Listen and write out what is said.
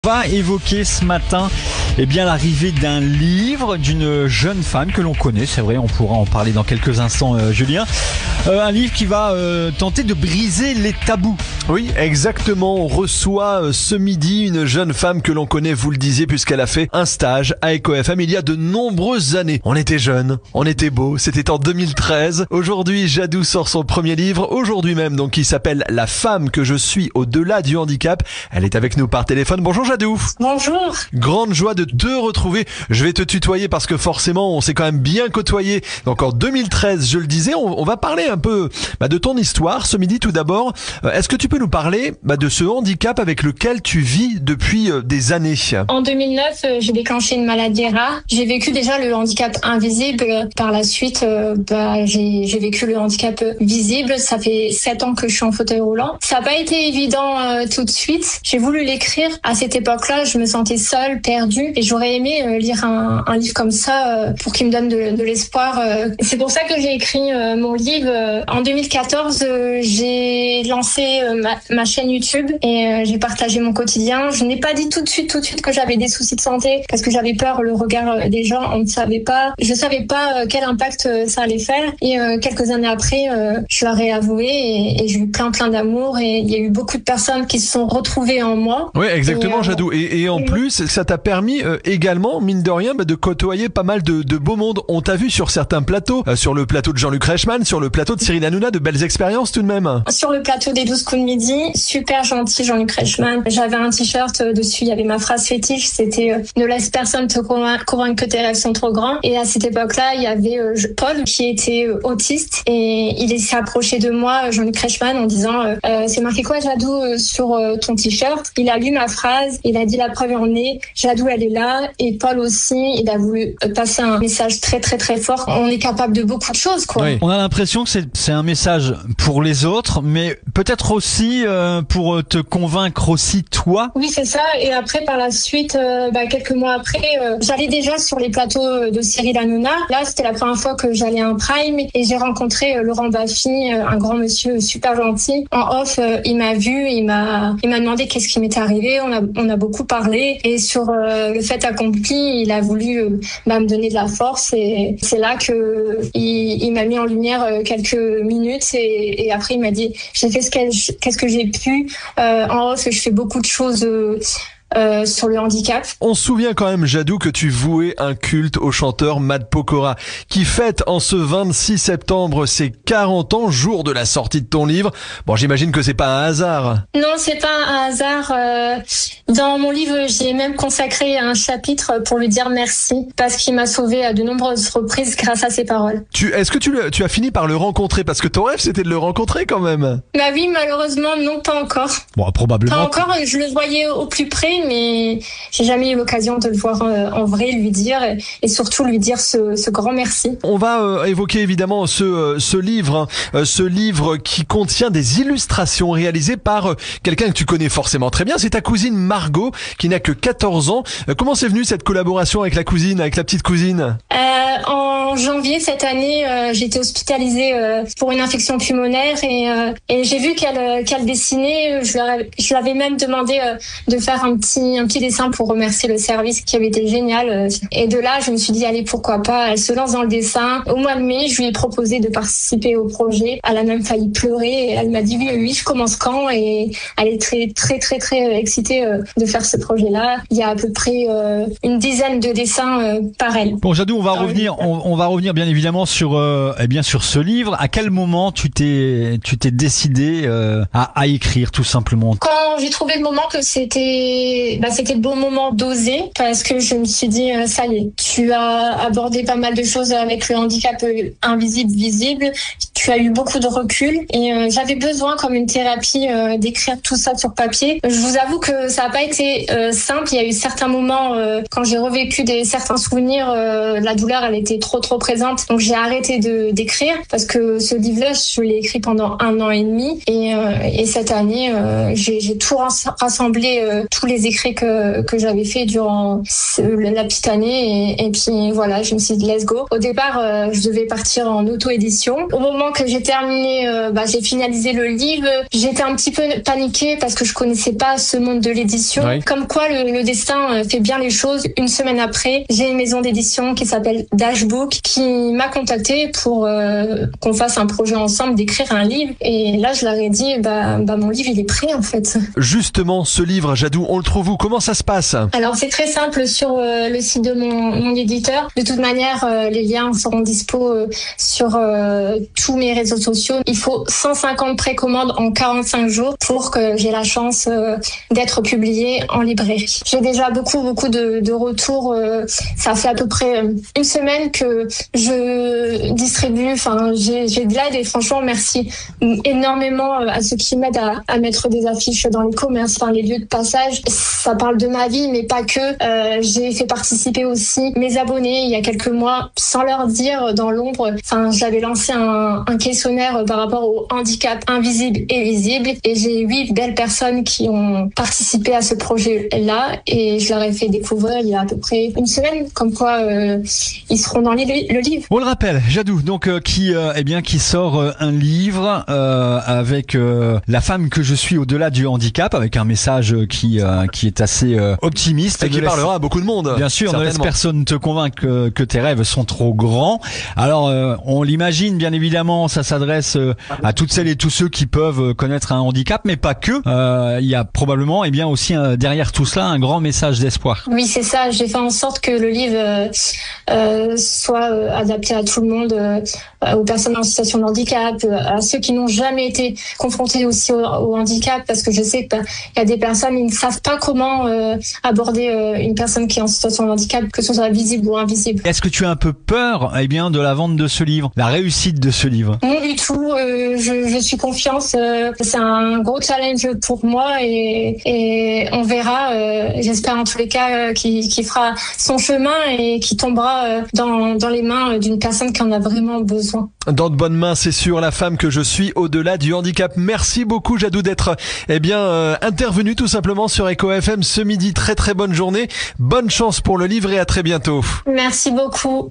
On va évoquer ce matin l'arrivée d'un livre d'une jeune femme que l'on connaît, c'est vrai, on pourra en parler dans quelques instants, Julien. Un livre qui va tenter de briser les tabous. Oui, exactement, on reçoit ce midi une jeune femme que l'on connaît, vous le disiez, puisqu'elle a fait un stage à Eco FM il y a de nombreuses années. On était jeunes, on était beaux, c'était en 2013. Aujourd'hui, Jadou sort son premier livre, aujourd'hui même, donc qui s'appelle La femme que je suis au-delà du handicap. Elle est avec nous par téléphone. Bonjour Jadou. Bonjour. Grande joie de te retrouver. Je vais te tutoyer parce que forcément on s'est quand même bien côtoyé. Donc en 2013, je le disais, on va parler un peu de ton histoire ce midi. Tout d'abord, est-ce que tu peux nous parler de ce handicap avec lequel tu vis depuis des années? En 2009, j'ai déclenché une maladie rare. J'ai vécu déjà le handicap invisible. Par la suite, j'ai vécu le handicap visible. Ça fait 7 ans que je suis en fauteuil roulant. Ça n'a pas été évident tout de suite. J'ai voulu l'écrire. À cette époque-là, je me sentais seule, perdue, et j'aurais aimé lire un livre comme ça pour qu'il me donne de l'espoir. C'est pour ça que j'ai écrit mon livre. En 2014, j'ai lancé ma chaîne YouTube et j'ai partagé mon quotidien. Je n'ai pas dit tout de suite que j'avais des soucis de santé parce que j'avais peur le regard des gens. On ne savait pas. Je savais pas quel impact ça allait faire. Et quelques années après, je leur ai avoué et j'ai eu plein d'amour et il y a eu beaucoup de personnes qui se sont retrouvées en moi. Oui, exactement, Jadou. Et en plus, ça t'a permis également, mine de rien, de côtoyer pas mal de beaux mondes. On t'a vu sur certains plateaux, sur le plateau de Jean-Luc Reichmann, sur le plateau de Cyril Hanouna, de belles expériences tout de même. Sur le plateau des 12 coups de midi, super gentil Jean-Luc Reichmann. J'avais un t-shirt dessus, il y avait ma phrase fétiche, c'était ne laisse personne te convaincre que tes rêves sont trop grands. Et à cette époque-là, il y avait Paul qui était autiste et il s'est approché de moi, Jean-Luc Reichmann, en disant c'est marqué quoi Jadou sur ton t-shirt? Il a lu ma phrase, il a dit la preuve en est, Jadou elle est là, et Paul aussi, il a voulu passer un message très fort. On est capable de beaucoup de choses, quoi. Oui. On a l'impression que c'est un message pour les autres, mais peut-être aussi pour te convaincre aussi toi. Oui, c'est ça. Et après, par la suite, quelques mois après, j'allais déjà sur les plateaux de Cyril Hanouna. Là, c'était la première fois que j'allais à un prime et j'ai rencontré Laurent Baffy, un grand monsieur super gentil. En off, il m'a vu, il m'a demandé qu'est-ce qui m'était arrivé. On a beaucoup parlé et sur le fait accompli, il a voulu me donner de la force et c'est là que il m'a mis en lumière quelques minutes et après il m'a dit j'ai fait qu'est-ce que j'ai pu. En off, je fais beaucoup de choses sur le handicap. On se souvient quand même, Jadou, que tu vouais un culte au chanteur Matt Pokora, qui fête en ce 26 septembre ses 40 ans, jour de la sortie de ton livre. Bon, j'imagine que c'est pas un hasard. Non, c'est pas un hasard. Dans mon livre, j'ai même consacré un chapitre pour lui dire merci, parce qu'il m'a sauvé à de nombreuses reprises grâce à ses paroles. Est-ce que tu as fini par le rencontrer? Parce que ton rêve, c'était de le rencontrer quand même. Bah oui, malheureusement, non, pas encore. Bon, probablement. Pas encore, je le voyais au plus près, mais j'ai jamais eu l'occasion de le voir en vrai, lui dire et surtout lui dire ce grand merci. On va évoquer évidemment ce livre qui contient des illustrations réalisées par quelqu'un que tu connais forcément très bien, c'est ta cousine Margot qui n'a que 14 ans. Comment c'est venu cette collaboration avec la petite cousine? En janvier cette année, j'ai été hospitalisée pour une infection pulmonaire et j'ai vu qu'elle dessinait. Je lui avais même demandé de faire un petit dessin pour remercier le service qui avait été génial. Et de là, je me suis dit, allez, pourquoi pas. Elle se lance dans le dessin. Au mois de mai, je lui ai proposé de participer au projet. Elle a même failli pleurer. Et elle m'a dit, oui, je commence quand? Et elle est très excitée de faire ce projet-là. Il y a à peu près une dizaine de dessins par elle. Bon, Jadou, on va revenir bien évidemment sur ce livre. À quel moment tu t'es décidé à écrire tout simplement? Quand j'ai trouvé le moment que c'était le bon moment d'oser, parce que je me suis dit ça y est, tu as abordé pas mal de choses avec le handicap invisible, visible, tu as eu beaucoup de recul et j'avais besoin comme une thérapie d'écrire tout ça sur papier. Je vous avoue que ça n'a pas été simple, il y a eu certains moments quand j'ai revécu certains souvenirs, la douleur elle était trop trop présente. Donc j'ai arrêté d'écrire parce que ce livre-là, je l'ai écrit pendant 1 an et demi. Et cette année, j'ai tout rassemblé, tous les écrits que j'avais fait durant la petite année. Et puis voilà, je me suis dit let's go. Au départ, je devais partir en auto-édition. Au moment que j'ai terminé, j'ai finalisé le livre. J'étais un petit peu paniquée parce que je connaissais pas ce monde de l'édition. Oui. Comme quoi le destin fait bien les choses. Une semaine après, j'ai une maison d'édition qui s'appelle Dashbook qui m'a contactée pour qu'on fasse un projet ensemble, d'écrire un livre. Et là, je leur ai dit, mon livre, il est prêt en fait. Justement, ce livre, Jadou, on le trouve où? Comment ça se passe? Alors, c'est très simple sur le site de mon éditeur. De toute manière, les liens seront dispo sur tous mes réseaux sociaux. Il faut 150 précommandes en 45 jours pour que j'ai la chance d'être publié en librairie. J'ai déjà beaucoup de retours. Ça fait à peu près une semaine que je distribue. Enfin, j'ai de l'aide et franchement, merci énormément à ceux qui m'aident à mettre des affiches dans les commerces, enfin les lieux de passage. Ça parle de ma vie, mais pas que. J'ai fait participer aussi mes abonnés il y a quelques mois, sans leur dire dans l'ombre. Enfin, j'avais lancé un questionnaire par rapport au handicap invisible et visible, et j'ai 8 belles personnes qui ont participé à ce projet-là, et je leur ai fait découvrir il y a à peu près une semaine, comme quoi ils seront dans le livre. On le rappelle, Jadou, donc qui sort un livre avec la femme que je suis au-delà du handicap, avec un message qui est assez optimiste Et qui parlera à beaucoup de monde. Bien sûr, ne laisse personne te convaincre que tes rêves sont trop grands. Alors, on l'imagine, bien évidemment, ça s'adresse à toutes celles et tous ceux qui peuvent connaître un handicap, mais pas que. Il y a probablement, aussi derrière tout cela, un grand message d'espoir. Oui, c'est ça. J'ai fait en sorte que le livre soit adapté à tout le monde, aux personnes en situation de handicap, à ceux qui n'ont jamais été confrontés aussi au handicap, parce que je sais qu'il y a des personnes qui ne savent pas comment aborder une personne qui est en situation de handicap, que ce soit visible ou invisible. Est-ce que tu as un peu peur de la vente de ce livre, la réussite de ce livre? Non du tout, je suis confiante. C'est un gros challenge pour moi et on verra. J'espère en tous les cas qu'il fera son chemin et qu'il tombera dans les mains d'une personne qui en a vraiment besoin. Dans de bonnes mains, c'est sûr, la femme que je suis au-delà du handicap. Merci beaucoup, Jadou, d'être intervenu tout simplement sur Echo FM ce midi. Très très bonne journée, bonne chance pour le livre et à très bientôt. Merci beaucoup.